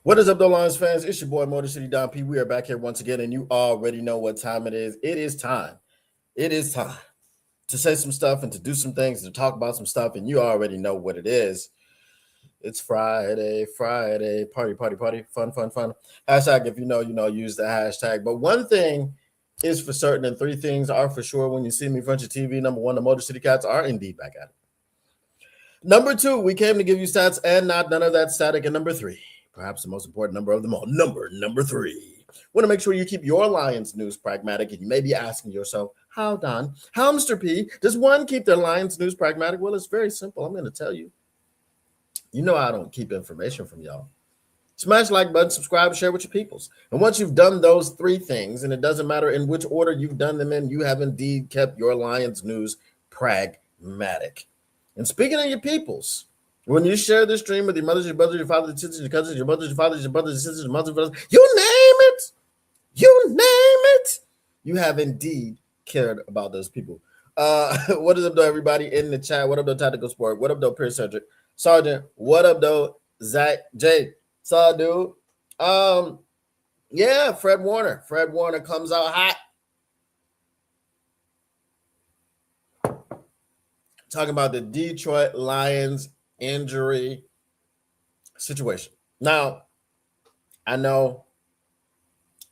What is up, though, Lions fans? It's your boy, Motor City Don P. We are back here once again, and you already know what time it is. It is time. It is time to say some stuff and to do some things, to talk about some stuff, and you already know what it is. It's Friday, party, party, party, fun, fun, fun. Hashtag, if you know, use the hashtag. But one thing is for certain, and three things are for sure when you see me in front of your TV. Number one, the Motor City Cats are indeed back at it. Number two, we came to give you stats and not none of that static. And number three, perhaps the most important number of them all, number three. Want to make sure you keep your Lions news pragmatic. And you may be asking yourself, how, Don? How, Mr. P, does one keep their Lions news pragmatic? Well, it's very simple. I'm going to tell you. You know I don't keep information from y'all. Smash like button, subscribe, share with your peoples. And once you've done those three things, and it doesn't matter in which order you've done them in, you have indeed kept your Lions news pragmatic. And speaking of your peoples, when you share this stream with your mothers, your brothers, your fathers, your sisters, your cousins, your mothers, your fathers, your brothers, your sisters, your mothers, your brothers, you name it, you have indeed cared about those people. What is up, though, everybody in the chat? What up, though, Tactical Sport? What up, though, Pierce Sergeant? What up, though, Zach J? Saw, dude. Yeah, Fred Warner. Fred Warner comes out hot. Talking about the Detroit Lions injury situation. Now, I know,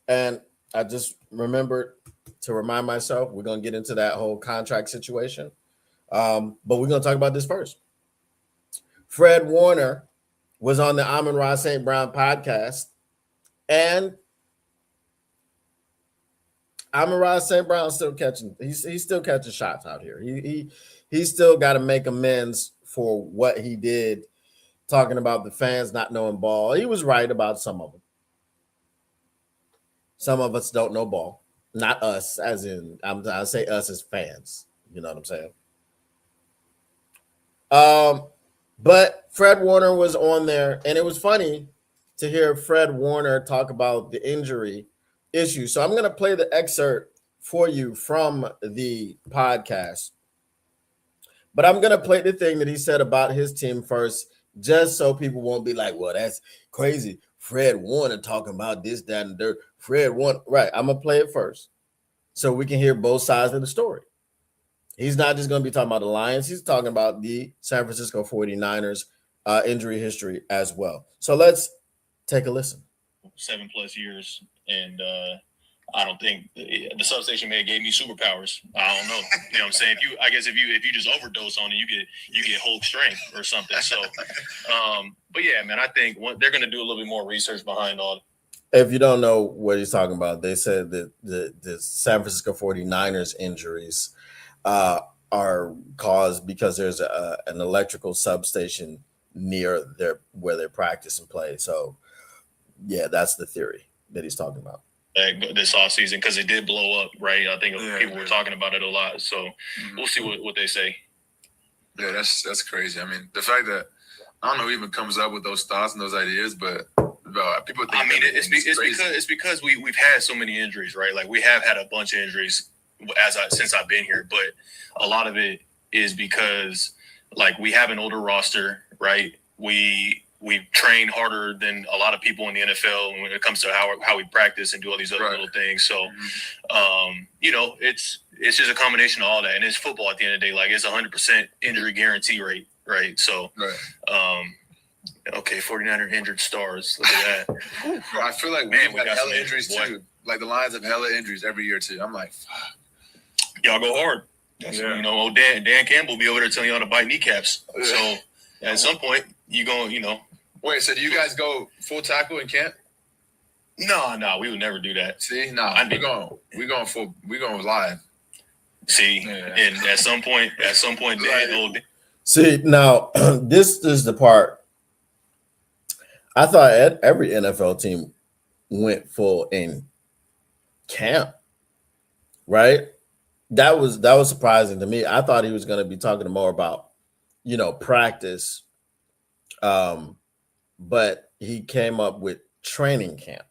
and I just remembered to remind myself, we're going to get into that whole contract situation. But we're going to talk about this first. Fred Warner was on the Amon-Ra St. Brown podcast, and Amon-Ra St. Brown still catching. He's still catching shots out here. He's still got to make amends for what he did, talking about the fans not knowing ball. He was right about some of them. Some of us don't know ball. Not us, as in, I say us as fans. You know what I'm saying? But Fred Warner was on there, and it was funny to hear Fred Warner talk about the injury issue. So I'm going to play the excerpt for you from the podcast. But I'm going to play the thing that he said about his team first, just so people won't be like, well, that's crazy. Fred Warner talking about this, that, and dirt. Fred Warner. Right. I'm going to play it first so we can hear both sides of the story. He's not just going to be talking about the Lions. He's talking about the San Francisco 49ers injury history as well. So let's take a listen. 7+ years, and I don't think the substation may have gave me superpowers. I don't know. You know what I'm saying? If you just overdose on it, you get Hulk strength or something. So, but yeah, man, I think they're going to do a little bit more research behind all. If you don't know what he's talking about, they said that the San Francisco 49ers injuries are caused because there's an electrical substation near where they practice and play. So, yeah, that's the theory that he's talking about. This offseason, because it did blow up, right? I think people were talking about it a lot. So we'll see what they say. Yeah, that's crazy. I mean, the fact that I don't know who even comes up with those thoughts and those ideas, but people think. I mean, it's because we've had so many injuries, right? Like we have had a bunch of injuries since I've been here, but a lot of it is because like we have an older roster, right? We train harder than a lot of people in the NFL when it comes to how we practice and do all these other little things. So, it's just a combination of all that. And it's football at the end of the day. Like, it's 100% injury guarantee rate, right? So, okay, 49er injured stars. Look at that. I feel like we got hella injuries, too. Like, the Lions have hella injuries every year, too. I'm like, fuck. Y'all go hard. Dan Campbell be over there telling y'all to bite kneecaps. So, at some point, you going, Wait, so do you guys go full tackle in camp? No, we would never do that. See, we going live. See, and at some point, Dan. See, now this is the part. I thought every NFL team went full in camp, right? That was surprising to me. I thought he was going to be talking more about, practice. But he came up with training camp.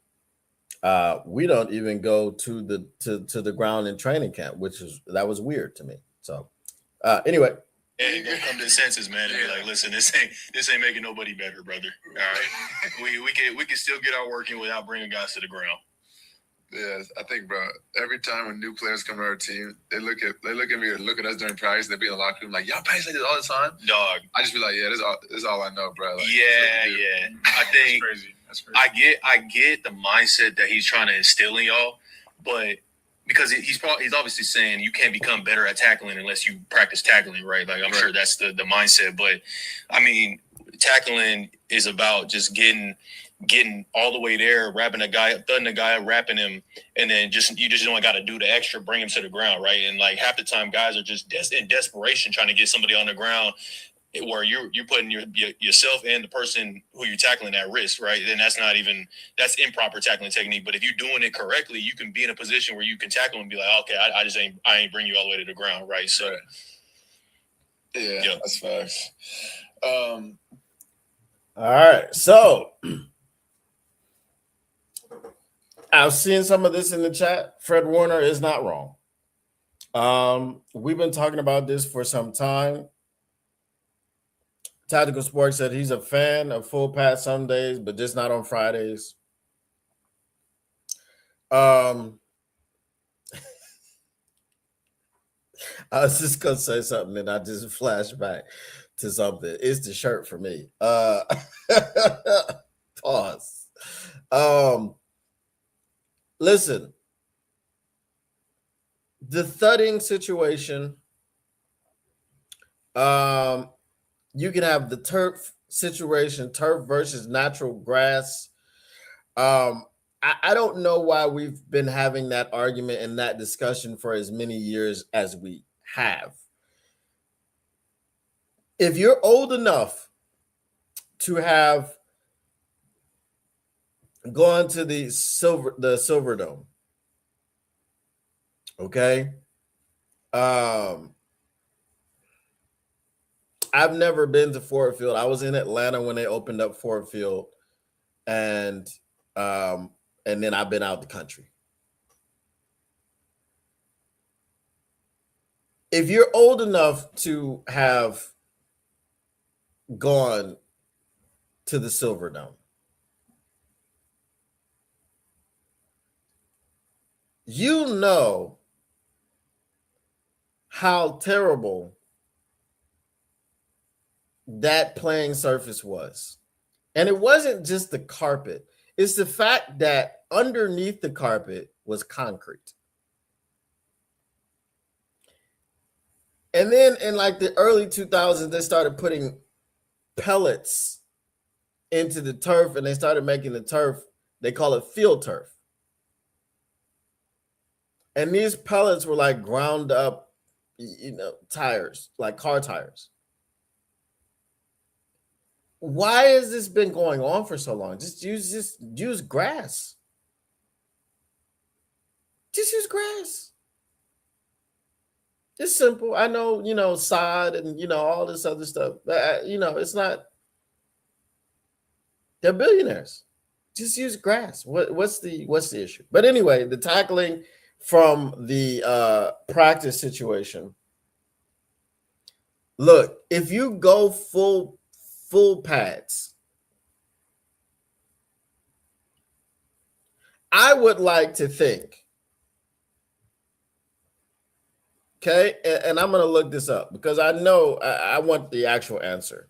We don't even go to the ground in training camp, that was weird to me. So anyway, Hey, gonna come to senses, man, and be like, listen, this ain't making nobody better, brother. All right, we can still get our working without bringing guys to the ground. Yeah, I think, bro. Every time when new players come to our team, they look at me, look at us during practice. They be in the locker room like, y'all practice like this all the time. Dog. I just be like, yeah, this is all I know, bro. Like, yeah. I think That's crazy. I get the mindset that he's trying to instill in y'all, but because he's obviously saying you can't become better at tackling unless you practice tackling, right? Like I'm sure that's the mindset, but I mean, tackling is about just getting all the way there, wrapping a guy up, thudding the guy up, wrapping him, and then you just only got to do the extra, bring him to the ground, right? And like half the time, guys are just in desperation trying to get somebody on the ground, where you're putting yourself and the person who you're tackling at risk, right? Then that's improper tackling technique. But if you're doing it correctly, you can be in a position where you can tackle and be like, okay, I ain't bring you all the way to the ground, right? So, yeah, that's facts. All right, so I've seen some of this in the chat. Fred Warner is not wrong. We've been talking about this for some time. Tactical Sports said he's a fan of full pass some days, but just not on Fridays. I was just gonna say something and I just flashed back to something. It's the shirt for me. Pause. Listen, the thudding situation. You can have the turf situation, turf versus natural grass. I don't know why we've been having that argument and that discussion for as many years as we have. If you're old enough to have gone to the Silver Dome, okay? I've never been to Ford Field. I was in Atlanta when they opened up Ford Field, and then I've been out the country. If you're old enough to have gone to the Silver Dome, you know how terrible that playing surface was. And it wasn't just the carpet. It's the fact that underneath the carpet was concrete. And then in like the early 2000s, they started putting pellets into the turf and they started making the turf, they call it field turf. And these pellets were like ground up, tires, like car tires. Why has this been going on for so long? Just use grass. Just use grass. It's simple. I know, sod and, all this other stuff. But, it's not. They're billionaires. Just use grass. What's the issue? But anyway, the tackling from the practice situation. Look, if you go full pads, I would like to think, okay, and I'm going to look this up because I know I want the actual answer.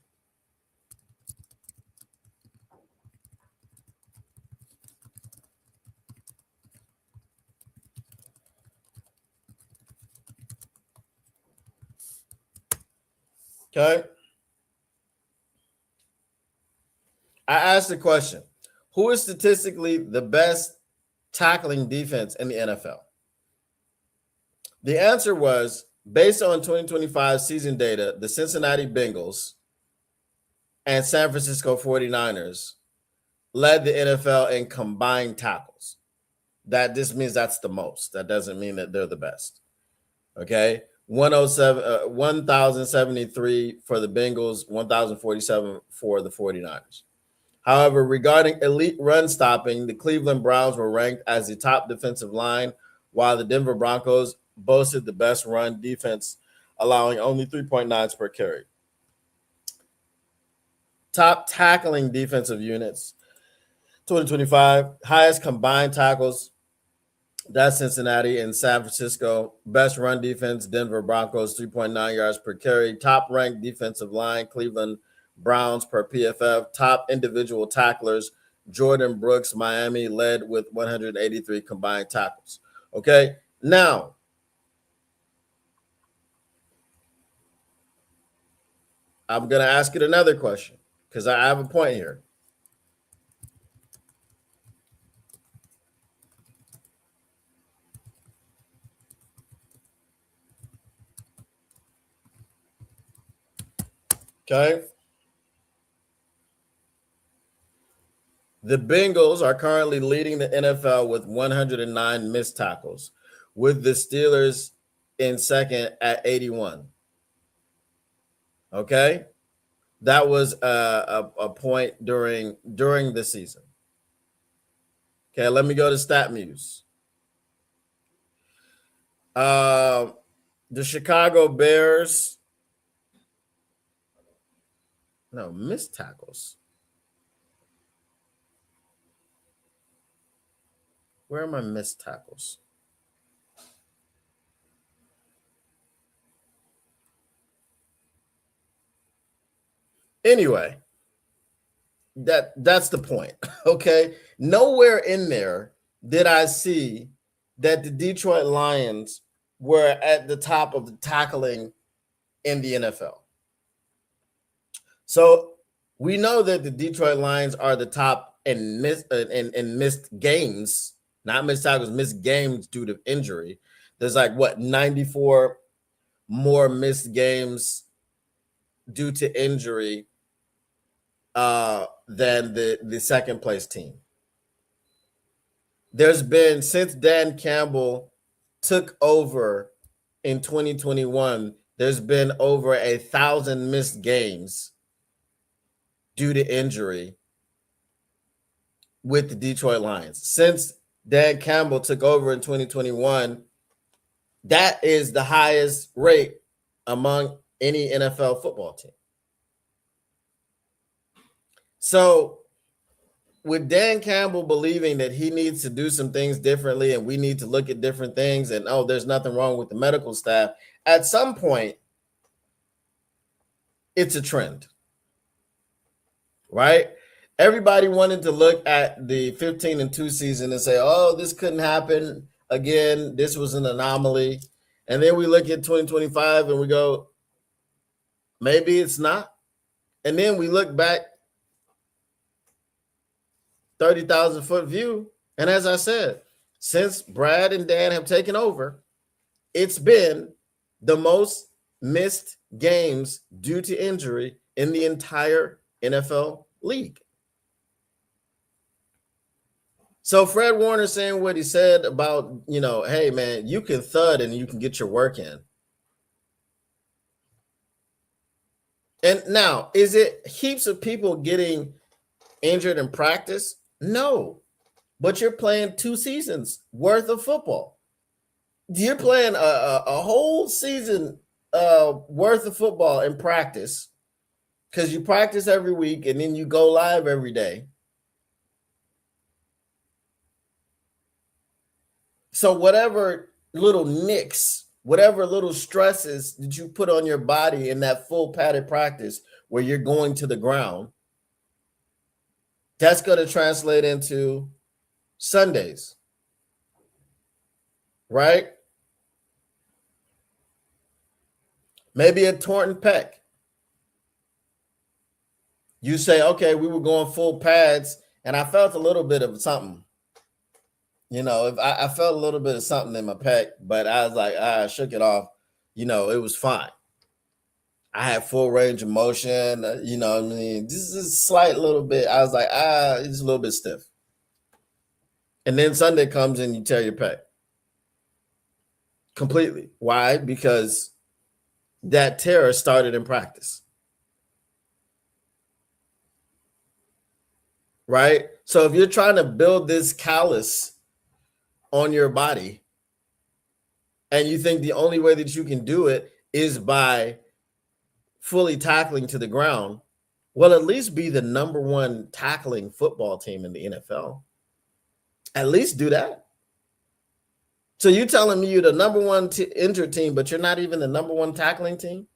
Okay. I asked the question, who is statistically the best tackling defense in the NFL? The answer was, based on 2025 season data, the Cincinnati Bengals and San Francisco 49ers led the NFL in combined tackles. This means that's the most. That doesn't mean that they're the best. Okay? 1,073 for the Bengals, 1,047 for the 49ers. However, regarding elite run stopping, the Cleveland Browns were ranked as the top defensive line, while the Denver Broncos boasted the best run defense allowing only 3.9 per carry. Top tackling defensive units, 2025, highest combined tackles, that's Cincinnati and San Francisco. Best run defense, Denver Broncos, 3.9 yards per carry. Top ranked defensive line, Cleveland Browns per PFF. Top individual tacklers, Jordan Brooks, Miami, led with 183 combined tackles. Okay, now, I'm going to ask you another question because I have a point here. Okay. The Bengals are currently leading the NFL with 109 missed tackles, with the Steelers in second at 81. Okay. That was a point during the season. Okay, let me go to StatMuse. The Chicago Bears. No, missed tackles. Where are my missed tackles? Anyway, that's the point. Okay. Nowhere in there did I see that the Detroit Lions were at the top of the tackling in the NFL. So we know that the Detroit Lions are the top in missed games, not missed tackles, missed games due to injury. There's 94 more missed games due to injury than the second place team. There's been, since Dan Campbell took over in 2021, there's been over 1,000 missed games due to injury with the Detroit Lions. Since Dan Campbell took over in 2021, that is the highest rate among any NFL football team. So with Dan Campbell believing that he needs to do some things differently and we need to look at different things and, there's nothing wrong with the medical staff, at some point, it's a trend, right? Everybody wanted to look at the 15-2 season and say, this couldn't happen again. This was an anomaly. And then we look at 2025 and we go, maybe it's not. And then we look back 30,000-foot view. And as I said, since Brad and Dan have taken over, it's been the most missed games due to injury in the entire NFL league. So Fred Warner saying what he said about, hey, man, you can thud and you can get your work in. And now, is it heaps of people getting injured in practice? No, but you're playing 2 seasons worth of football. You're playing a whole season worth of football in practice because you practice every week and then you go live every day. So whatever little nicks, whatever little stresses that you put on your body in that full padded practice where you're going to the ground, that's going to translate into Sundays, right? Maybe a torn pec. You say, okay, we were going full pads and I felt a little bit of something. If I felt a little bit of something in my pec, but I was like, I shook it off. It was fine. I had full range of motion. This is a slight little bit. I was like, it's a little bit stiff. And then Sunday comes and you tear your pec completely. Why? Because that tear started in practice. Right? So if you're trying to build this callus on your body and you think the only way that you can do it is by fully tackling to the ground, well, at least be the number one tackling football team in the NFL. At least do that. So you're telling me you're the number one injured team, but you're not even the number one tackling team?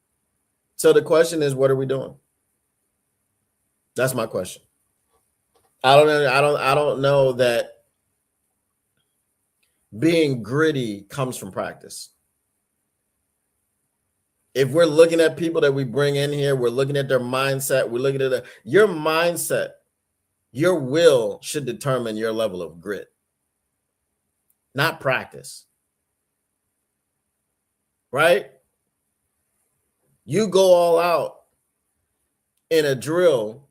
So the question is, what are we doing? That's my question. I don't know. I don't know that being gritty comes from practice. If we're looking at people that we bring in here, we're looking at their mindset, we're looking at your mindset, your will should determine your level of grit, not practice. Right? You go all out in a drill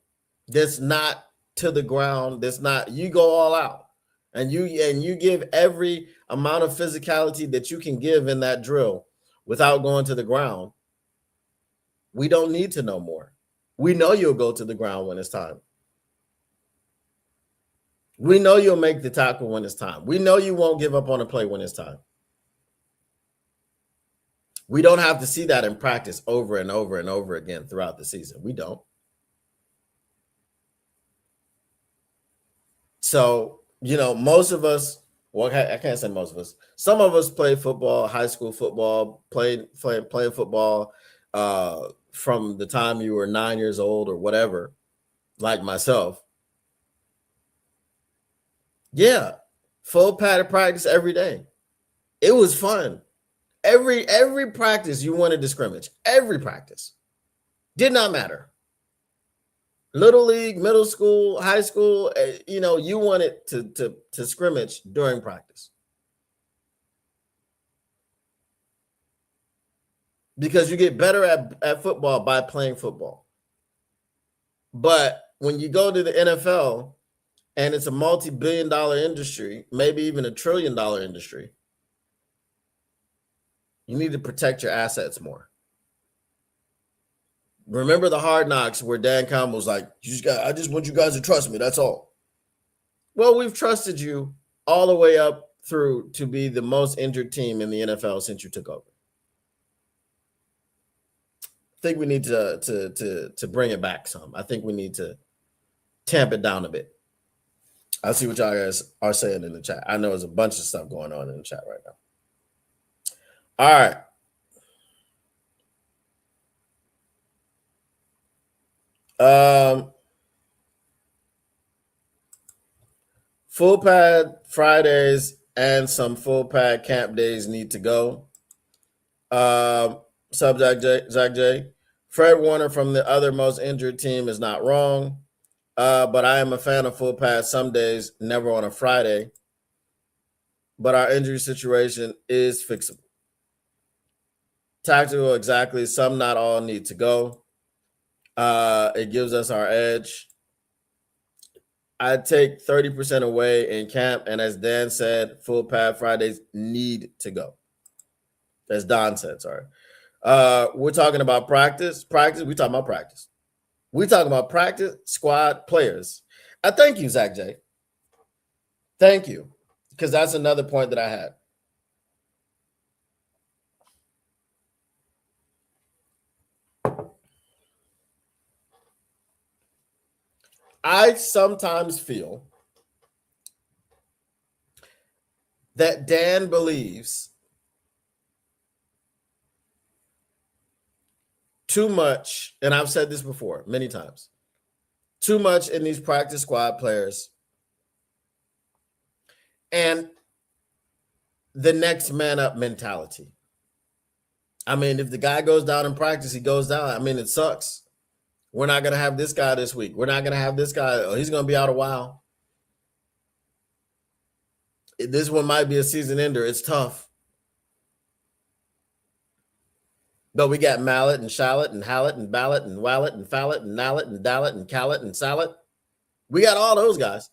that's not to the ground, that's not, you go all out and you give every amount of physicality that you can give in that drill without going to the ground. We don't need to know more. We know you'll go to the ground when it's time. We know you'll make the tackle when it's time. We know you won't give up on a play when it's time. We don't have to see that in practice over and over and over again throughout the season. We don't. So, most of us, well, I can't say most of us. Some of us play football, high school football, playing football from the time you were 9 years old or whatever, like myself. Yeah, full padded practice every day. It was fun. Every practice you wanted to scrimmage. Every practice. Did not matter. Little league, middle school, high school, you wanted to scrimmage during practice. Because you get better at football by playing football. But when you go to the NFL and it's a multi-billion-dollar industry, maybe even $1 trillion industry, you need to protect your assets more. Remember the Hard Knocks where Dan Campbell was like, I just want you guys to trust me. That's all. Well, we've trusted you all the way up through to be the most injured team in the NFL since you took over. I think we need to bring it back some. I think we need to tamp it down a bit. I'll see what y'all guys are saying in the chat. I know there's a bunch of stuff going on in the chat right now. All right. Full pad Fridays and some full pad camp days need to go. Zach J. Fred Warner from the other most injured team is not wrong. But I am a fan of full pad some days, never on a Friday. But our injury situation is fixable. Tactical, exactly. Some, not all, need to go. It gives us our edge. I'd take 30% away in camp. And as Dan said, full pad Fridays need to go. As Don said, sorry. We're talking about practice. We're talking about practice. We're talking about practice squad players. I thank you, Zach J. Thank you. Because that's another point that I had. I sometimes feel that Dan believes too much, and I've said this before many times, too much in these practice squad players and the next man up mentality. I mean, if the guy goes down in practice, he goes down. I mean, it sucks. We're not going to have this guy this week. We're not going to have this guy. Oh, he's going to be out a while. This one might be a season ender. It's tough. But we got Mallet and Shallot and Hallett and Ballot and Wallet and Fallet and Nallet and Dallet and Callet and Sallet. We got all those guys.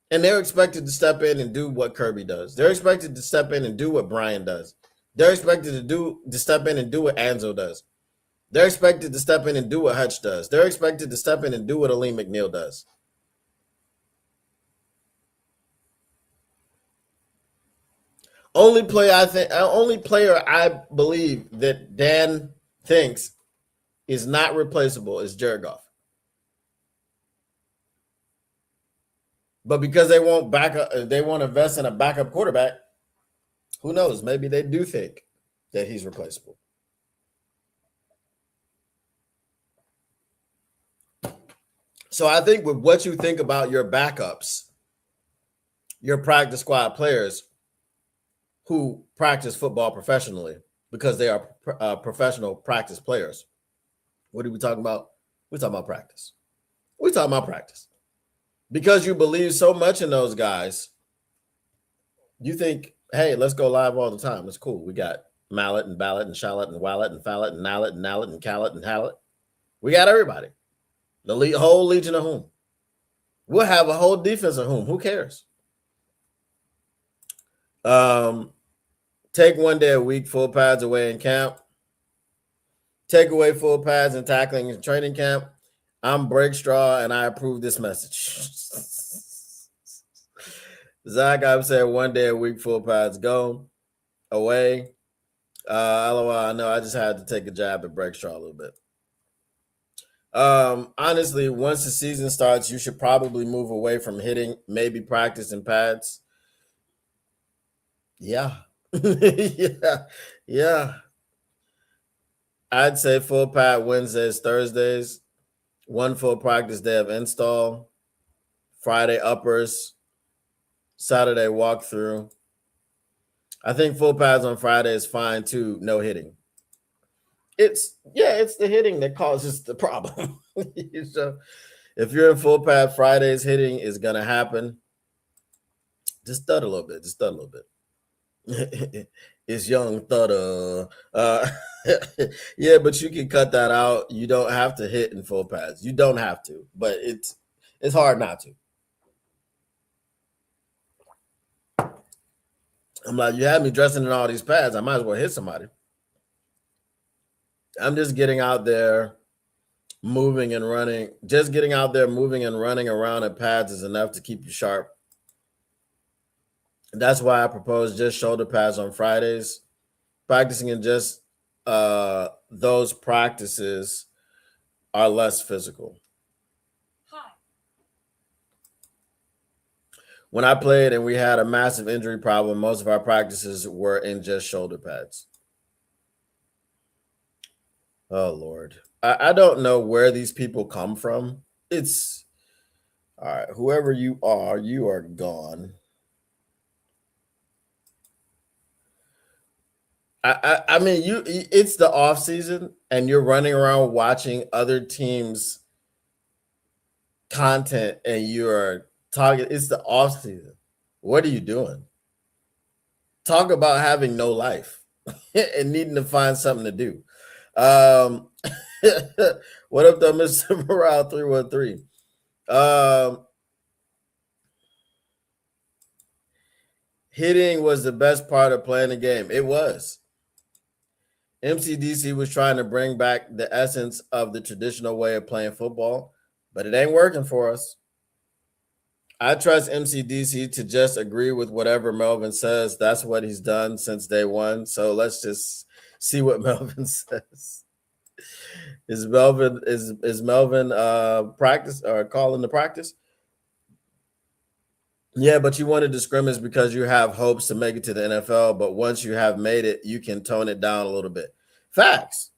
And they're expected to step in and do what Kirby does. They're expected to step in and do what Brian does. They're expected to step in and do what Anzo does. They're expected to step in and do what Hutch does. They're expected to step in and do what Aleem McNeil does. Only player I believe that Dan thinks is not replaceable is Jared Goff. But because they won't they won't invest in a backup quarterback, who knows? Maybe they do think that he's replaceable. So I think with what you think about your backups, your practice squad players who practice football professionally because they are professional practice players. What are we talking about? We're talking about practice. We're talking about practice. Because you believe so much in those guys, you think, hey, let's go live all the time. It's cool. We got Mallet and Ballot and Shallot and Wallet and Fallet and Nallet and Nallet and Callet and Hallet. We got everybody. The whole legion of whom. We'll have a whole defense of whom. Who cares? Take 1 day a week, full pads away in camp. Take away full pads and tackling in training camp. I'm Break Straw, and I approve this message. Zach, I've said 1 day a week, full pads go away. LOL, I know I just had to take a jab at Break Straw a little bit. Honestly, once the season starts, you should probably move away from hitting, maybe practice in pads. Yeah. yeah. I'd say full pad Wednesdays, Thursdays, 1 full practice day of install, Friday uppers, Saturday walkthrough. I think full pads on Friday is fine too, no hitting. It's the hitting that causes the problem. So if you're in full pad Fridays, hitting is gonna happen. Just stud a little bit. It's young thudder. Yeah, but you can cut that out. You don't have to hit in full pads. You don't have to, but it's hard not to. I'm like, you had me dressing in all these pads. I might as well hit somebody. I'm just getting out there, moving and running. Just getting out there, moving and running around at pads is enough to keep you sharp. That's why I propose just shoulder pads on Fridays. Practicing in just those practices are less physical. Hi. When I played and we had a massive injury problem, most of our practices were in just shoulder pads. Oh, Lord. I don't know where these people come from. It's all right. Whoever you are gone. I mean, it's the off season and you're running around watching other teams' content and you're talking. It's the off season. What are you doing? Talk about having no life and needing to find something to do. What up, though, Mr. Morale 313? Hitting was the best part of playing the game. It was. MCDC was trying to bring back the essence of the traditional way of playing football, but it ain't working for us. I trust MCDC to just agree with whatever Melvin says. That's what he's done since day one. So let's just see what Melvin says. Is Melvin practice or calling the practice? Yeah, but you wanted to scrimmage because you have hopes to make it to the NFL. But once you have made it, you can tone it down a little bit. Facts.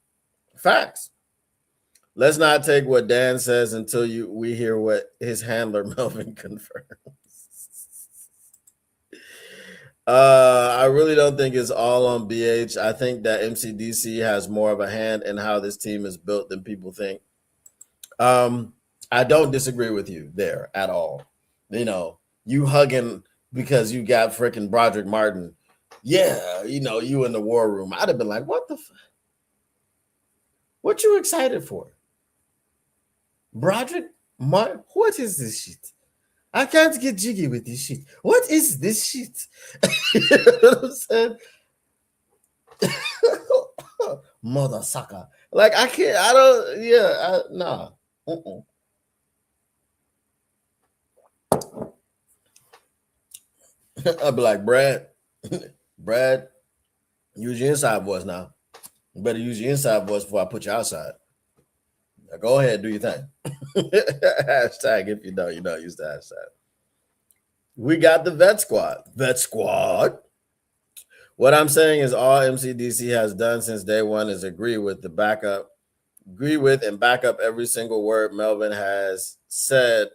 Let's not take what Dan says until we hear what his handler Melvin confirms. I really don't think it's all on BH. I think that MCDC has more of a hand in how this team is built than people think. I don't disagree with you there at all. You hugging because you got freaking Broderick Martin. Yeah, you in the war room. I'd have been like, what the what you excited for? Broderick Martin? What is this shit? I can't get jiggy with this shit. What is this shit? You know what I'm saying? Mother sucker. Like, I can't, I don't, nah. I'd be like, Brad, Brad, use your inside voice now. You better use your inside voice before I put you outside. Now go ahead, do your thing. Hashtag if you know, use the hashtag. We got the vet squad. Vet squad. What I'm saying is all MCDC has done since day one is agree with and back up every single word Melvin has said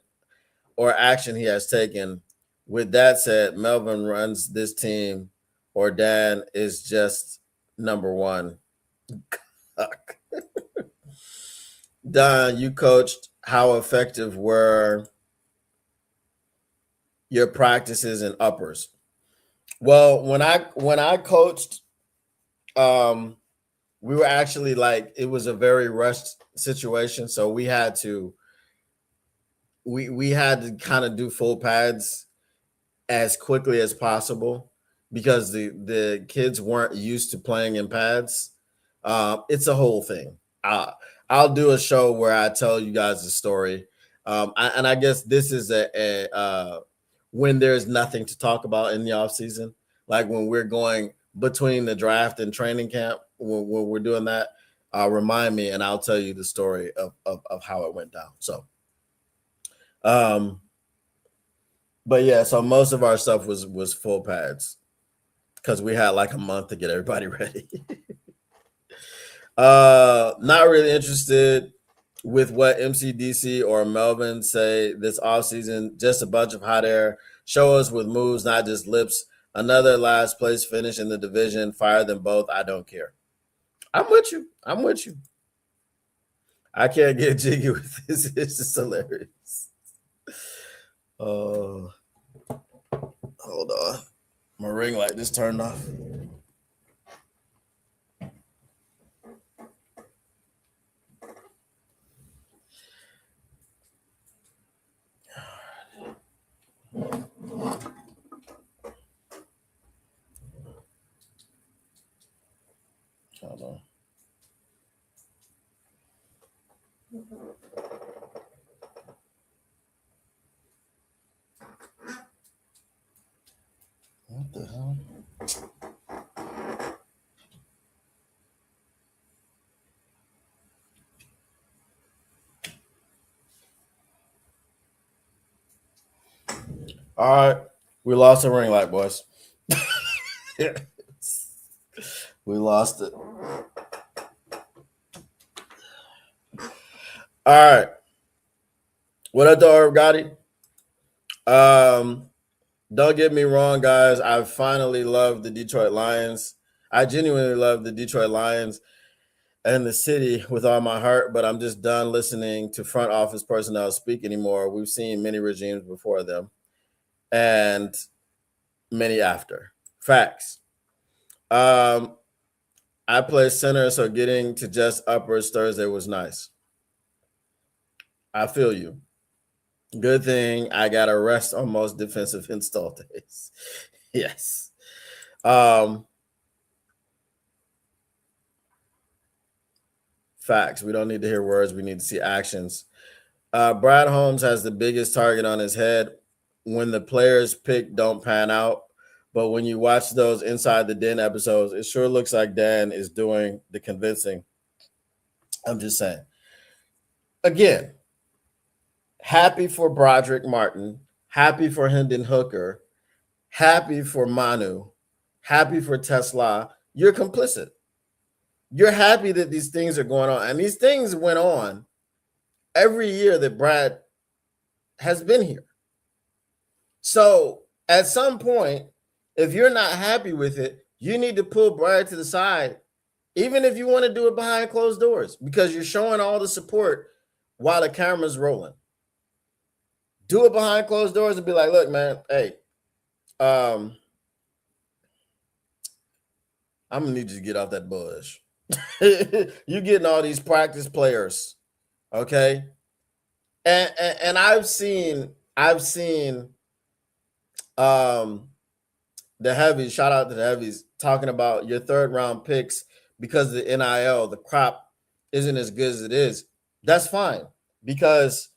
or action he has taken. With that said, Melvin runs this team or Dan is just number one. Don, you coached. How effective were your practices and uppers? Well, when I coached, we were actually like, it was a very rushed situation, so we had to kind of do full pads as quickly as possible because the kids weren't used to playing in pads. It's a whole thing. I'll do a show where I tell you guys the story. And I guess this is a when there's nothing to talk about in the off season, like when we're going between the draft and training camp, when we're doing that, remind me and I'll tell you the story of how it went down. So, but yeah, so most of our stuff was full pads because we had like a month to get everybody ready. Not really interested with what MCDC or Melvin say this offseason. Just a bunch of hot air. Show us with moves, not just lips. Another last place finish in the division. Fire them both. I don't care. I'm with you. I can't get jiggy with this. It's just hilarious. Hold on. My ring light just turned off. Hold on. What the hell? All right. We lost the ring light, boys. We lost it. All right. What up, Herb Gotti? Don't get me wrong, guys. I finally love the Detroit Lions. I genuinely love the Detroit Lions and the city with all my heart, but I'm just done listening to front office personnel speak anymore. We've seen many regimes before them and many after. Facts. I play center, so getting to just uppers Thursday was nice. I feel you. Good thing I got a rest on most defensive install days. Yes. Facts. We don't need to hear words. We need to see actions. Brad Holmes has the biggest target on his head. When the players pick don't pan out, but when you watch those Inside the Den episodes, it sure looks like Dan is doing the convincing. I'm just saying. Again, happy for Broderick Martin, happy for Hendon Hooker, happy for Manu, happy for Tesla. You're complicit. You're happy that these things are going on. And these things went on every year that Brad has been here. So at some point, if you're not happy with it, you need to pull Brad to the side, even if you want to do it behind closed doors, because you're showing all the support while the camera's rolling. Do it behind closed doors and be like, look, man, hey, I'm going to need you to get off that bush. You getting all these practice players, okay? And I've seen the heavies, shout out to the heavies, talking about your third round picks because of the NIL, the crop isn't as good as it is. That's fine because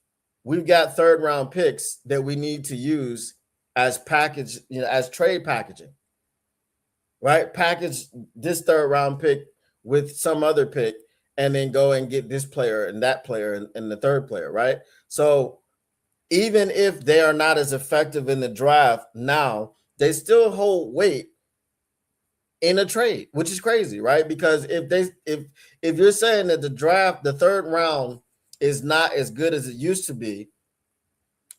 we've got third round picks that we need to use as package, as trade packaging. right? Package this third round pick with some other pick and then go and get this player and that player and the third player, right? So even if they are not as effective in the draft now, they still hold weight in a trade, which is crazy, right? Because if you're saying that the draft, the third round is not as good as it used to be,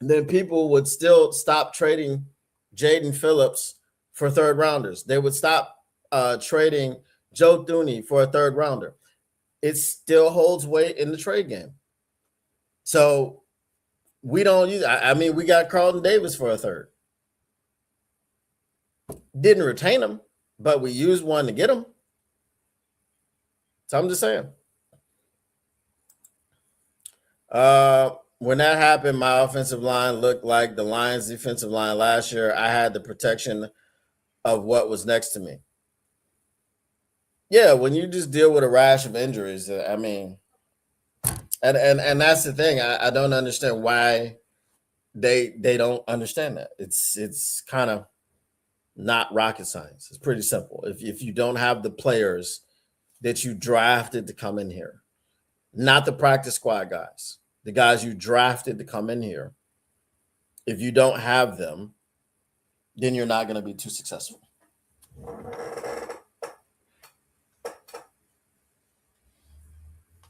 then people would still stop trading Jaden Phillips for third rounders. They would stop trading Joe Thuney for a third rounder. It still holds weight in the trade game. So we don't use, I mean, we got Carlton Davis for a third. Didn't retain him, but we used one to get him. So I'm just saying. When that happened, my offensive line looked like the Lions' defensive line last year. I had the protection of what was next to me. Yeah, when you just deal with a rash of injuries, I mean, and that's the thing. I don't understand why they don't understand that. It's kind of not rocket science. It's pretty simple. If you don't have the players that you drafted to come in here, not the practice squad guys, the guys you drafted to come in here, if you don't have them, then you're not going to be too successful.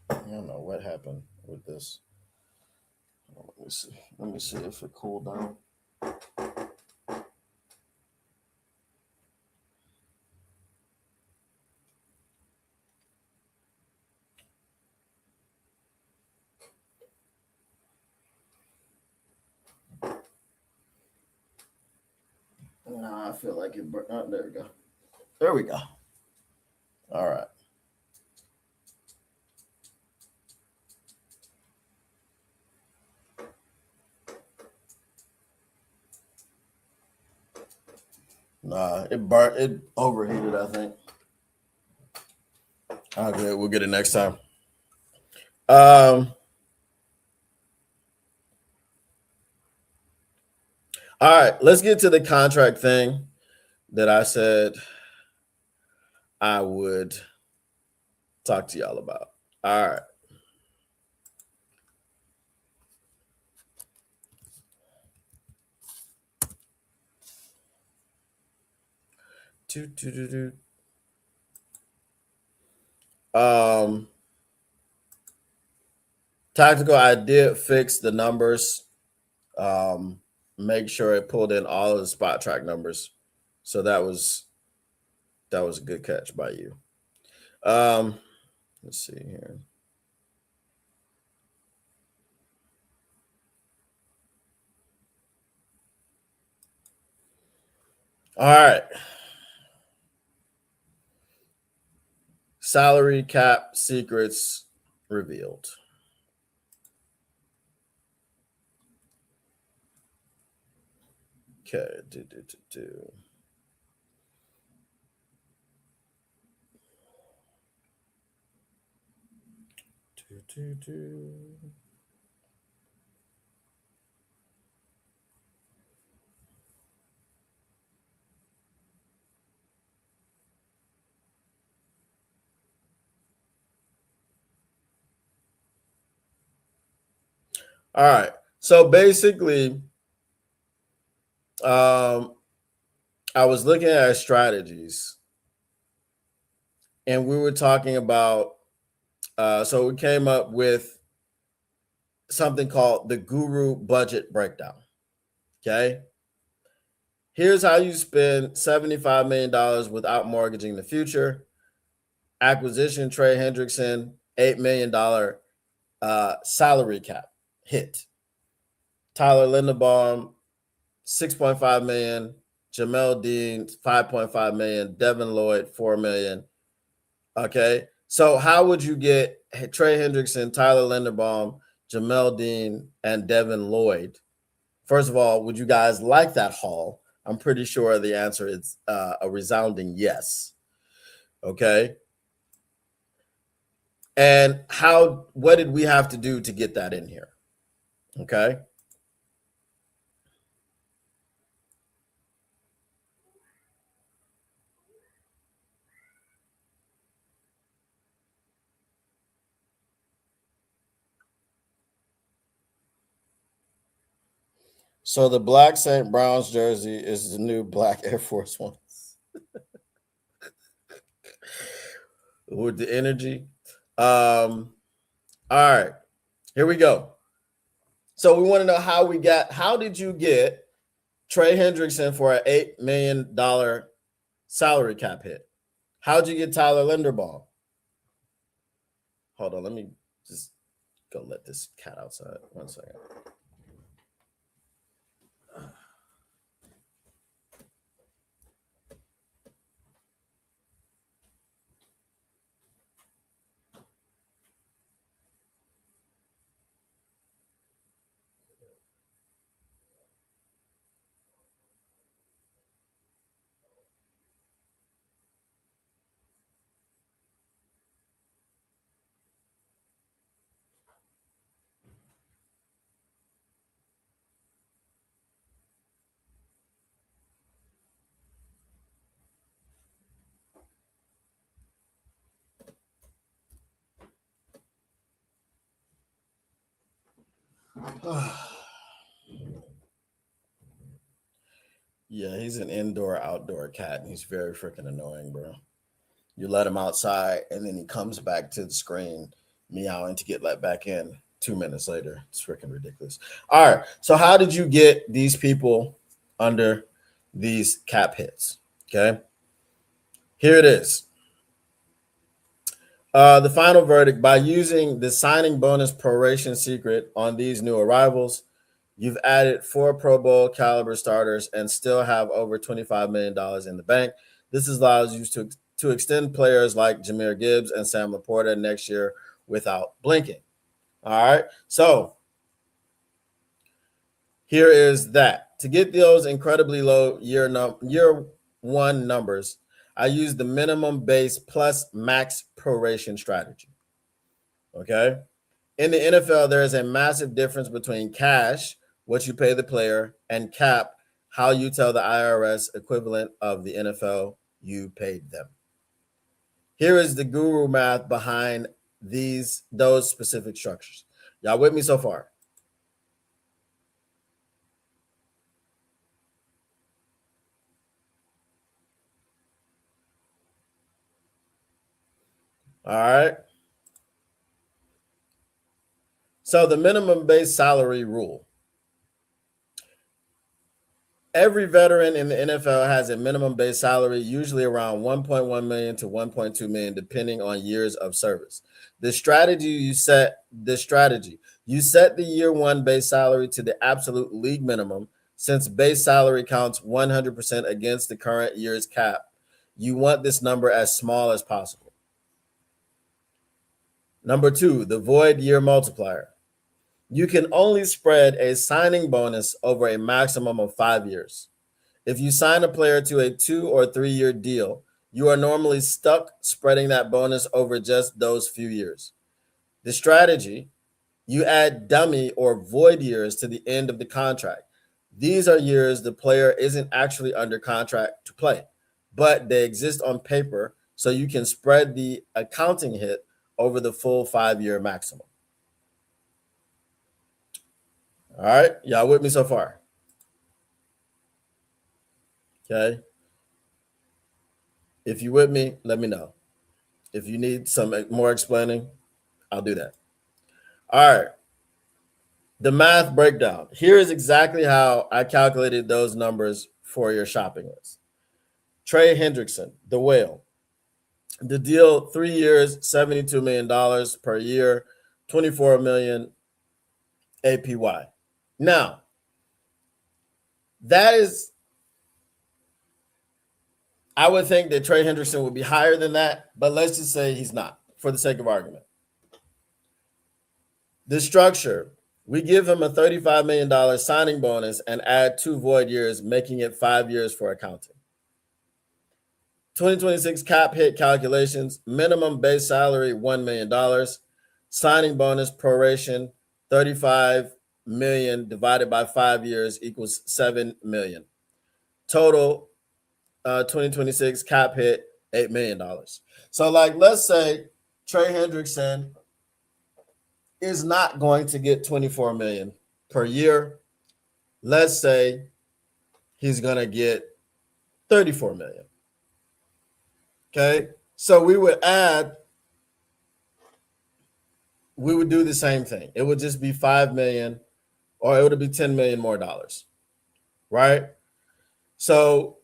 I don't know what happened with this. Let me see if it cooled down. No, I feel like it. Oh, there we go. There we go. All right. Nah, it burnt. It overheated, I think. Okay, we'll get it next time. All right, let's get to the contract thing that I said I would talk to y'all about. All right. Tactical, I did fix the numbers. Make sure it pulled in all of the spot track numbers. So that was a good catch by you. Let's see here. All right. Salary cap secrets revealed. Okay. All right. So basically, I was looking at our strategies, and we were talking about. So we came up with something called the Guru Budget Breakdown. Okay. Here's how you spend $75 million without mortgaging the future. Acquisition: Trey Hendrickson, $8 million salary cap hit. Tyler Linderbaum, $6.5 million. Jamel Dean, $5.5 million. Devin Lloyd, $4 million. Okay. So how would you get Trey Hendrickson, Tyler Linderbaum, Jamel Dean, and Devin Lloyd? First of all, would you guys like that haul? I'm pretty sure the answer is a resounding yes. Okay. And what did we have to do to get that in here? Okay. So the black St. Brown's jersey is the new black Air Force One with the energy. All right, here we go. So we want to know how did you get Trey Hendrickson for an $8 million salary cap hit? How'd you get Tyler Linderbaum? Hold on, let me just go let this cat outside. 1 second. Yeah, he's an indoor-outdoor cat, and he's very freaking annoying, bro. You let him outside, and then he comes back to the screen, meowing to get let back in 2 minutes later. It's freaking ridiculous. All right, so how did you get these people under these cap hits? Okay, here it is. The final verdict: by using the signing bonus proration secret on these new arrivals, you've added 4 Pro Bowl caliber starters and still have over $25 million in the bank. This allows you to extend players like Jahmyr Gibbs and Sam Laporta next year without blinking. All right, so here is that. To get those incredibly low year one numbers, I use the minimum base plus max proration strategy. Okay. In the NFL, there is a massive difference between cash, what you pay the player, and cap, how you tell the IRS equivalent of the NFL you paid them. Here is the guru math behind those specific structures. Y'all with me so far? All right. So the minimum base salary rule. Every veteran in the NFL has a minimum base salary, usually around 1.1 million to 1.2 million, depending on years of service. You set the year one base salary to the absolute league minimum, since base salary counts 100% against the current year's cap. You want this number as small as possible. Number 2, the void year multiplier. You can only spread a signing bonus over a maximum of 5 years. If you sign a player to a 2 or 3 year deal, you are normally stuck spreading that bonus over just those few years. The strategy: you add dummy or void years to the end of the contract. These are years the player isn't actually under contract to play, but they exist on paper, so you can spread the accounting hit over the full 5 year maximum. All right, y'all with me so far? Okay. If you with me, let me know. If you need some more explaining, I'll do that. All right. The math breakdown. Here is exactly how I calculated those numbers for your shopping list. Trey Hendrickson, the whale. The deal, 3 years, $72 million per year, 24 million APY. Now, I would think that Trey Hendrickson would be higher than that, but let's just say he's not, for the sake of argument. The structure: we give him a $35 million signing bonus and add 2 void years, making it 5 years for accounting. 2026 cap hit calculations: minimum base salary $1 million, signing bonus proration 35 million divided by 5 years equals 7 million. Total 2026 cap hit $8 million. So, like, let's say Trey Hendrickson is not going to get 24 million per year. let's say he's going to get 34 million. Okay. So we would do the same thing. It would just be 5 million, or it would be 10 million more dollars. Right. So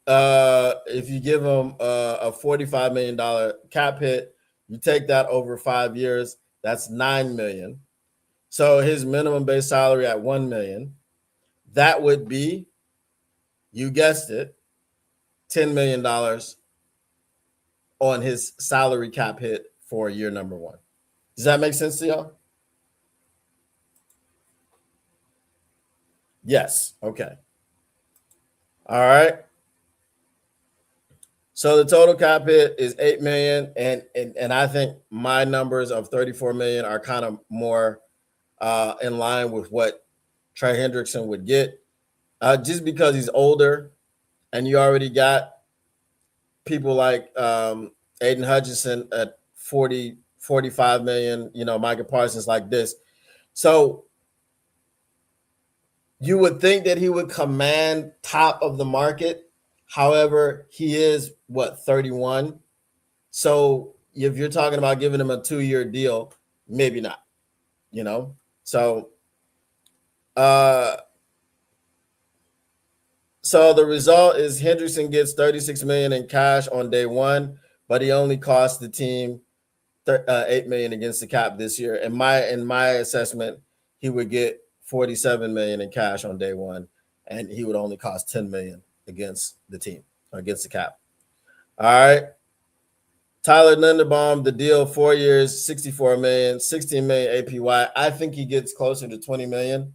if you give him a $45 million cap hit, you take that over 5 years, that's 9 million. So his minimum base salary at 1 million, that would be, you guessed it, $10 million on his salary cap hit for year number 1. Does that make sense to y'all? Yes. Okay. All right. So the total cap hit is 8 million, and I think my numbers of 34 million are kind of more in line with what Trey Hendrickson would get, just because he's older, and you already got people like Aiden Hutchinson at 40, 45 million, Micah Parsons like this. So you would think that he would command top of the market. However, he is 31. So if you're talking about giving him a 2-year deal, maybe not, So so the result is Hendrickson gets 36 million in cash on day 1, but he only cost the team 8 million against the cap this year. In my assessment, he would get 47 million in cash on day 1, and he would only cost 10 million against the team, or against the cap. All right. Tyler Linderbaum, the deal, 4 years, 64 million, 16 million APY. I think he gets closer to 20 million.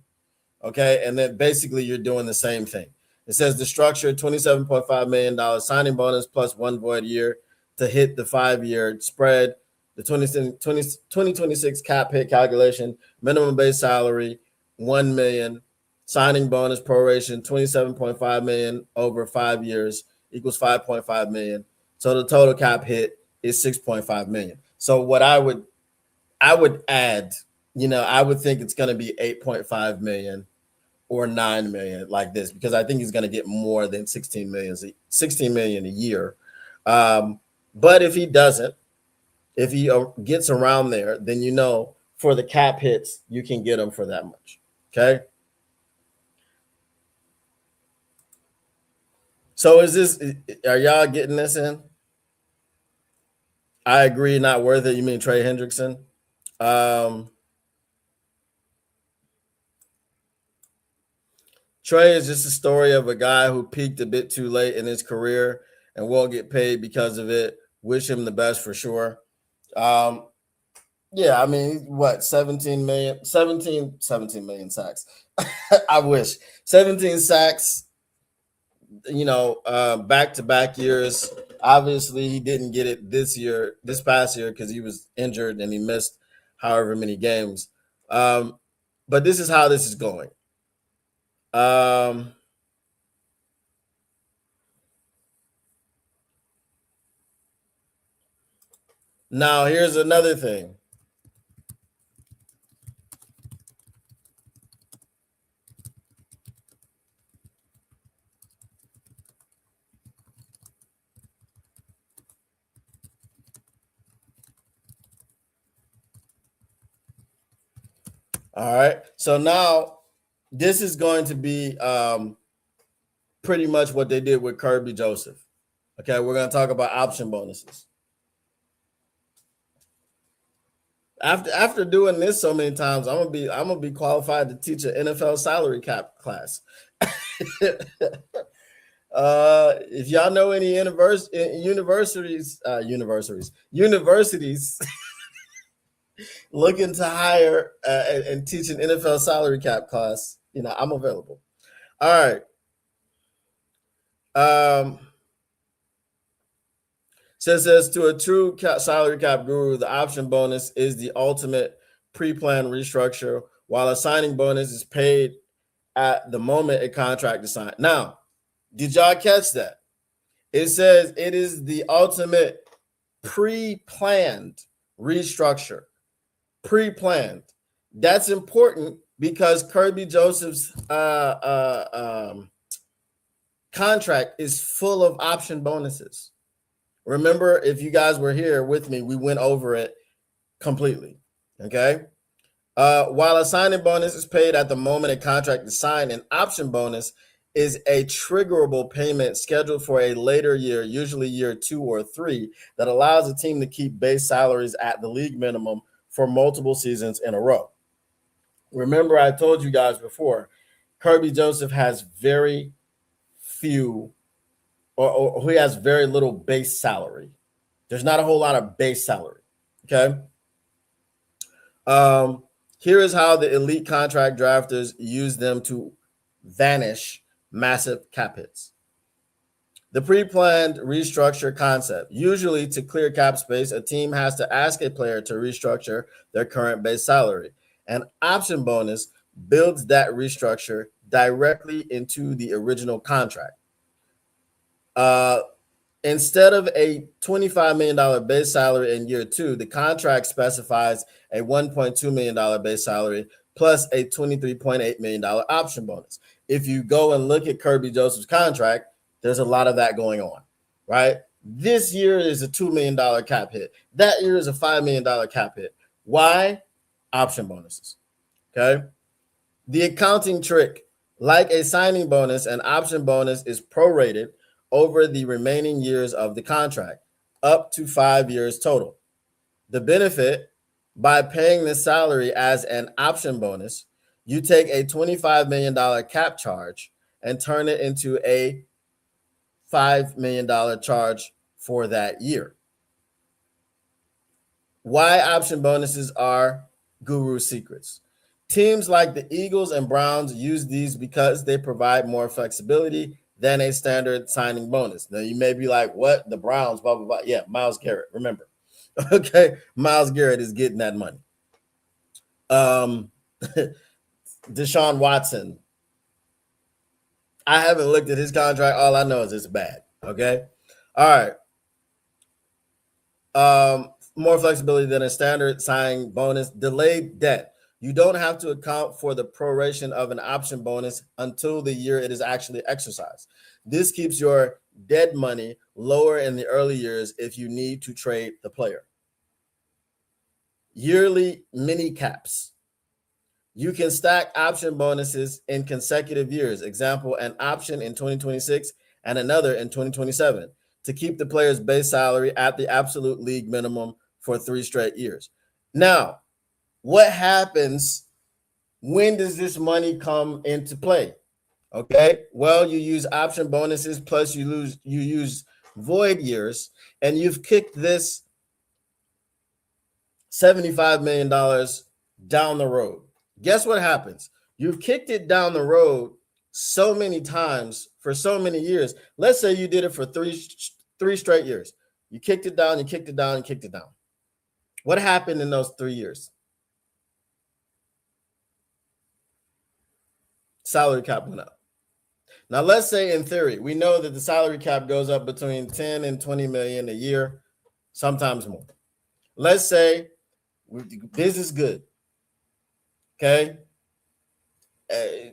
Okay. And then basically you're doing the same thing. It says the structure, $27.5 million signing bonus plus 1 void year to hit the 5-year spread. The 2026 cap hit calculation, minimum base salary, 1 million. Signing bonus proration, 27.5 million over 5 years equals 5.5 million. So the total cap hit is 6.5 million. So what I would add, I would think it's going to be 8.5 million or 9 million like this, because I think he's going to get more than 16 million a year. But if he doesn't, if he gets around there, then for the cap hits, you can get him for that much. Okay. So are y'all getting this in? I agree, not worth it. You mean Trey Hendrickson? Trey is just a story of a guy who peaked a bit too late in his career and won't get paid because of it. Wish him the best for sure. Yeah, I mean, 17 million sacks. I wish 17 sacks, back-to-back years. Obviously, he didn't get it this past year, because he was injured and he missed however many games. But this is how this is going. Now, here's another thing. All right. So now this is going to be pretty much what they did with Kirby Joseph. Okay, we're going to talk about option bonuses. After doing this so many times, I'm gonna be qualified to teach an NFL salary cap class. If y'all know any universities looking to hire and teach an NFL salary cap class, I'm available. All right. Says to a true salary cap guru, the option bonus is the ultimate pre-planned restructure, while a signing bonus is paid at the moment a contract is signed. Now, did y'all catch that? It says it is the ultimate pre-planned restructure. Pre-planned. That's important, because Kirby Joseph's contract is full of option bonuses. Remember, if you guys were here with me, we went over it completely. Okay. While a signing bonus is paid at the moment a contract is signed, an option bonus is a triggerable payment scheduled for a later year, usually year 2 or 3, that allows a team to keep base salaries at the league minimum for multiple seasons in a row. Remember, I told you guys before, Kirby Joseph has very few, or he has very little base salary. There's not a whole lot of base salary. Okay. Here is how the elite contract drafters use them to vanish massive cap hits. The pre-planned restructure concept. Usually, to clear cap space, a team has to ask a player to restructure their current base salary. An option bonus builds that restructure directly into the original contract. Instead of a $25 million base salary in year 2, the contract specifies a $1.2 million base salary plus a $23.8 million option bonus. If you go and look at Kirby Joseph's contract, there's a lot of that going on, right? This year is a $2 million cap hit. That year is a $5 million cap hit. Why? Option bonuses, okay? The accounting trick, like a signing bonus, an option bonus is prorated over the remaining years of the contract, up to 5 years total. The benefit, by paying the salary as an option bonus, you take a $25 million cap charge and turn it into a $5 million charge for that year. Why option bonuses are guru secrets. Teams like the Eagles and Browns use these because they provide more flexibility than a standard signing bonus. Now, you may be like, what? The Browns, blah, blah, blah. Yeah, Myles Garrett, remember. Okay, Myles Garrett is getting that money. Deshaun Watson. I haven't looked at his contract. All I know is it's bad. Okay. All right. More flexibility than a standard signing bonus. Delayed debt. You don't have to account for the proration of an option bonus until the year it is actually exercised. This keeps your dead money lower in the early years if you need to trade the player. Yearly mini caps. You can stack option bonuses in consecutive years. Example, an option in 2026 and another in 2027 to keep the player's base salary at the absolute league minimum for 3 straight years. Now, what happens? When does this money come into play? Okay, well, you use option bonuses plus you use void years, and you've kicked this $75 million down the road. Guess what happens? You've kicked it down the road so many times for so many years. Let's say you did it for three straight years. You kicked it down, you kicked it down, you kicked it down. What happened in those 3 years? Salary cap went up. Now, let's say in theory, we know that the salary cap goes up between 10 and 20 million a year, sometimes more. Let's say business is good. Okay.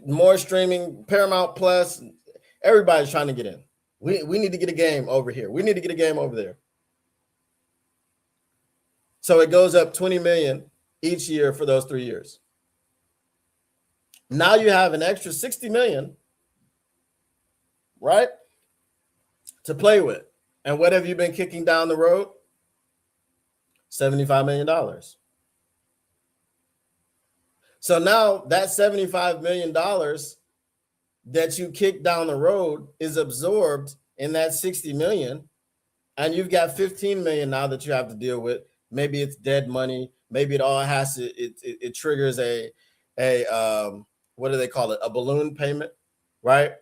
More streaming, Paramount Plus, everybody's trying to get in. We need to get a game over here. We need to get a game over there. So it goes up 20 million each year for those 3 years. Now you have an extra 60 million, right, to play with. And what have you been kicking down the road? $75 million. So now that $75 million that you kicked down the road is absorbed in that 60 million. And you've got 15 million now that you have to deal with. Maybe it's dead money. Maybe it all has to, it triggers a what do they call it? A balloon payment, right?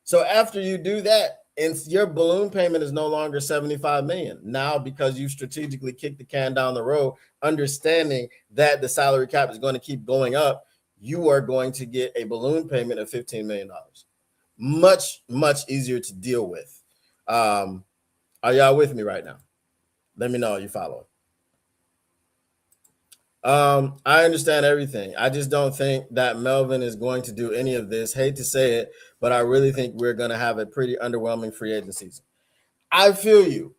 So after you do that, and your balloon payment is no longer 75 million. Now, because you strategically kicked the can down the road, understanding that the salary cap is going to keep going up, you are going to get a balloon payment of $15 million. Much, much easier to deal with. Are y'all with me right now? Let me know you follow. I understand everything. I just don't think that Melvin is going to do any of this. Hate to say it, but I really think we're going to have a pretty underwhelming free agent season. I feel you.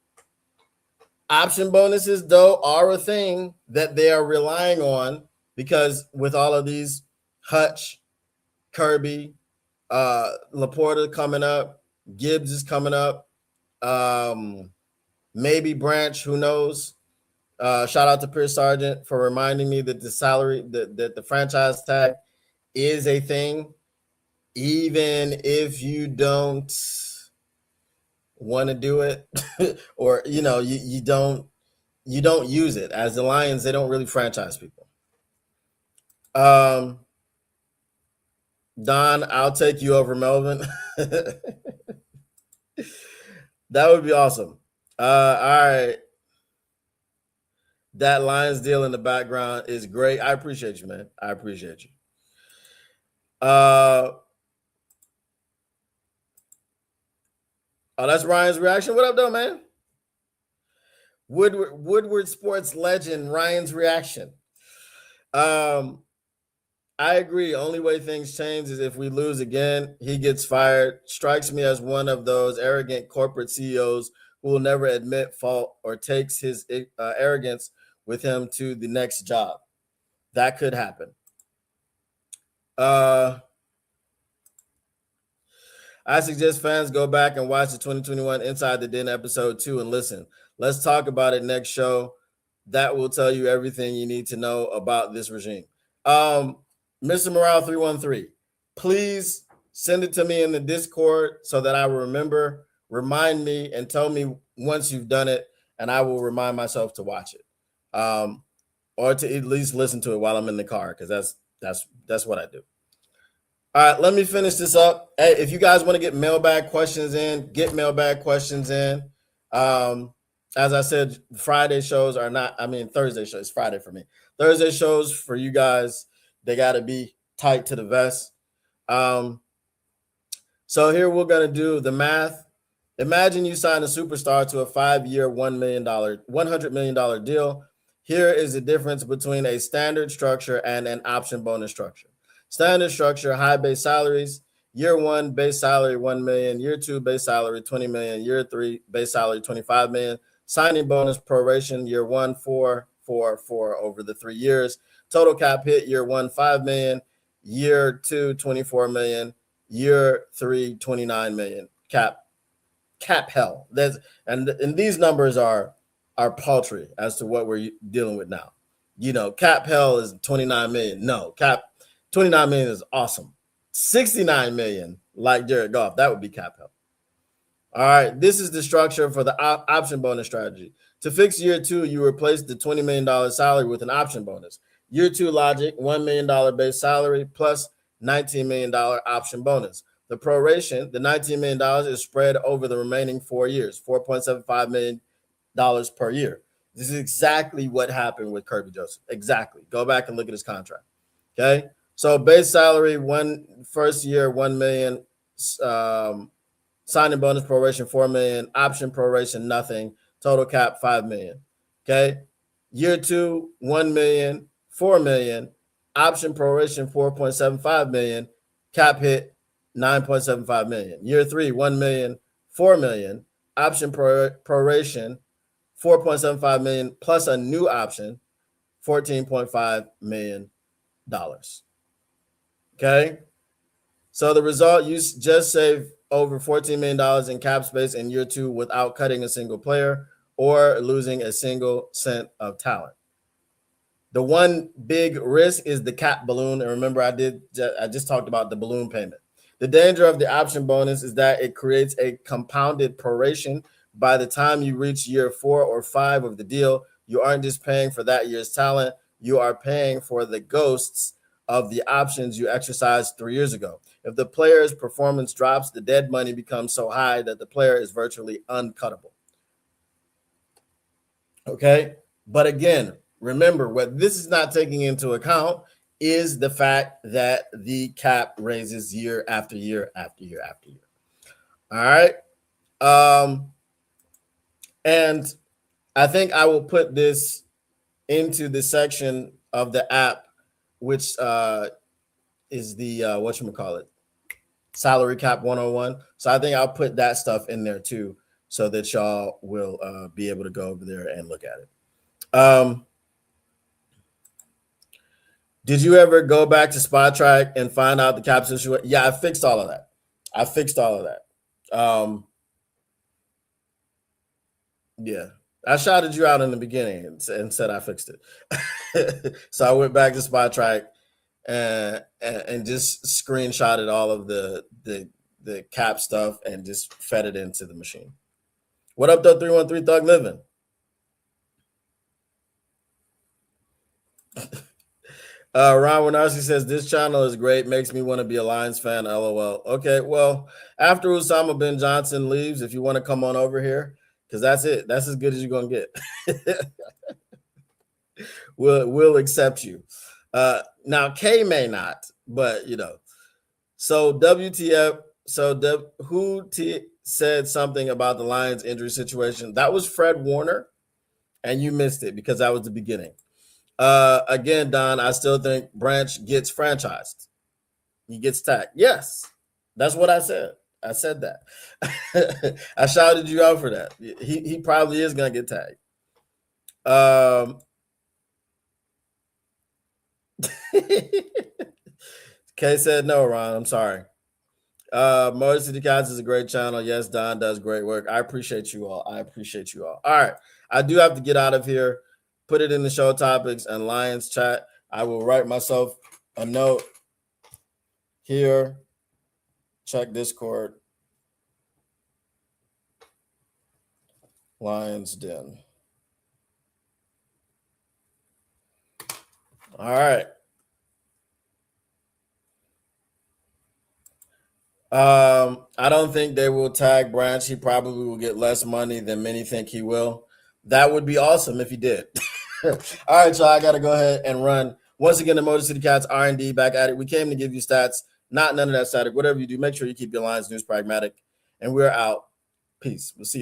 Option bonuses, though, are a thing that they are relying on because with all of these Hutch, Kirby, Laporta coming up, Gibbs is coming up, maybe Branch, who knows? Shout out to Pierce Sargent for reminding me that the salary, that the franchise tag is a thing, even if you don't want to do it, or you don't use it. As the Lions, they don't really franchise people. Don, I'll take you over Melvin. That would be awesome. All right. That Lions deal in the background is great. I appreciate you, man. I appreciate you. Oh, that's Ryan's reaction. What up, though, man? Woodward Sports legend Ryan's reaction. I agree. Only way things change is if we lose again, he gets fired. Strikes me as one of those arrogant corporate CEOs who will never admit fault or takes his arrogance with him to the next job. That could happen. I suggest fans go back and watch the 2021 Inside the Den episode 2 and listen. Let's talk about it next show. That will tell you everything you need to know about this regime. Mr. Morale 313, please send it to me in the Discord so that I will remember. Remind me and tell me once you've done it, and I will remind myself to watch it, or to at least listen to it while I'm in the car, because that's what I do. All right, let me finish this up. Hey, if you guys want to get mailbag questions in, get mailbag questions in. As I said, Friday shows are not, Thursday shows, it's Friday for me. Thursday shows for you guys, they got to be tight to the vest. So here we're going to do the math. Imagine you sign a superstar to a 5-year, $100 million deal. Here is the difference between a standard structure and an option bonus structure. Standard structure, high base salaries. Year 1, base salary, $1 million. Year 2, base salary, $20 million. Year 3, base salary, $25 million. Signing bonus proration, year 1, 4 over the 3 years. Total cap hit, year 1, $5 million. Year 2, $24 million. Year 3, $29 million. Cap hell. And these numbers are paltry as to what we're dealing with now. Cap hell is $29 million. No, cap $29 million is awesome. $69 million, like Jared Goff, that would be cap hell. All right, this is the structure for the option bonus strategy. To fix year 2, you replace the $20 million salary with an option bonus. Year 2 logic, $1 million base salary plus $19 million option bonus. The proration, the $19 million is spread over the remaining 4 years, $4.75 million per year. This is exactly what happened with Kirby Joseph. Exactly. Go back and look at his contract. Okay. So base salary, first year, $1 million, signing bonus proration, $4 million, option proration, nothing, total cap, $5 million. Okay. Year 2, $1 million, $4 million, option proration, $4.75 million, cap hit, $9.75 million. Year 3, $1 million, $4 million, option proration, $4.75 million, plus a new option, $14.5 million. Okay, so the result, you just save over $14 million in cap space in year 2 without cutting a single player or losing a single cent of talent. The one big risk is the cap balloon. And remember, I just talked about the balloon payment. The danger of the option bonus is that it creates a compounded proration. By the time you reach year 4 or 5 of the deal, you aren't just paying for that year's talent. You are paying for the ghosts of the options you exercised 3 years ago. If the player's performance drops, the dead money becomes so high that the player is virtually uncuttable. Okay, but again, remember, what this is not taking into account is the fact that the cap raises year after year after year after year. All right. And I think I will put this into the section of the app, which is the whatchamacallit, Salary Cap 101. So I think I'll put that stuff in there too, so that y'all will be able to go over there and look at it. Did you ever go back to Spot Track and find out the cap situation? Yeah, I fixed all of that. Yeah, I shouted you out in the beginning and said I fixed it. So I went back to Spot Track and just screenshotted all of the cap stuff and just fed it into the machine. What up, though? 313 Thug Living. Ron Winarski says this channel is great, makes me want to be a Lions fan. LOL. Okay, well, after Usama bin Johnson leaves, if you want to come on over here, because that's it. That's as good as you're gonna get. We'll accept you. Now K may not, but you know. So WTF? So who said something about the Lions injury situation? That was Fred Warner, and you missed it because that was the beginning. Again, Don, I still think Branch gets franchised. He gets tagged. Yes, that's what I said. I said that. I shouted you out for that. He probably is gonna get tagged. Kay said no, Ron. I'm sorry. Motor City Cats is a great channel. Yes, Don does great work. I appreciate you all. All right. I do have to get out of here. Put it in the show topics and Lions chat. I will write myself a note here. Check Discord. Lions Den. All right. I don't think they will tag Branch. He probably will get less money than many think he will. That would be awesome if he did. All right, y'all, I got to go ahead and run. Once again, the Motor City Cats R&D back at it. We came to give you stats, not none of that static. Whatever you do, make sure you keep your Lions news pragmatic. And we're out. Peace. We'll see you tomorrow.